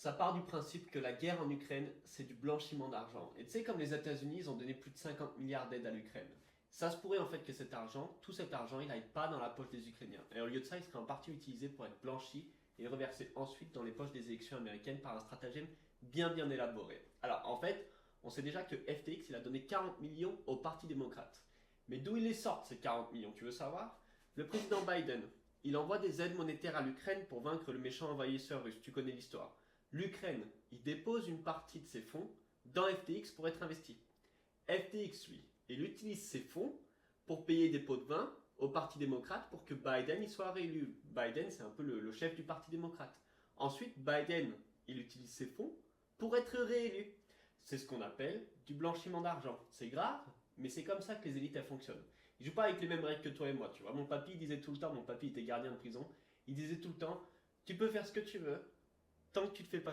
Ça part du principe que la guerre en Ukraine, c'est du blanchiment d'argent. Et tu sais, comme les États-Unis, ils ont donné plus de 50 milliards d'aides à l'Ukraine. Ça se pourrait en fait que tout cet argent, il n'aille pas dans la poche des Ukrainiens. Et au lieu de ça, il serait en partie utilisé pour être blanchi et reversé ensuite dans les poches des élections américaines par un stratagème bien élaboré. Alors en fait, on sait déjà que FTX, il a donné 40 millions au Parti démocrate. Mais d'où il les sort ces 40 millions, tu veux savoir? Le président Biden, il envoie des aides monétaires à l'Ukraine pour vaincre le méchant envahisseur russe, tu connais l'histoire. L'Ukraine, il dépose une partie de ses fonds dans FTX pour être investi. FTX, lui, il utilise ses fonds pour payer des pots de vin au Parti démocrate pour que Biden y soit réélu. Biden, c'est un peu le chef du Parti démocrate. Ensuite, Biden, il utilise ses fonds pour être réélu. C'est ce qu'on appelle du blanchiment d'argent. C'est grave, mais c'est comme ça que les élites elles fonctionnent. Ils jouent pas avec les mêmes règles que toi et moi, tu vois. Mon papy il disait tout le temps, mon papy était gardien de prison, il disait tout le temps, tu peux faire ce que tu veux, tant que tu te fais pas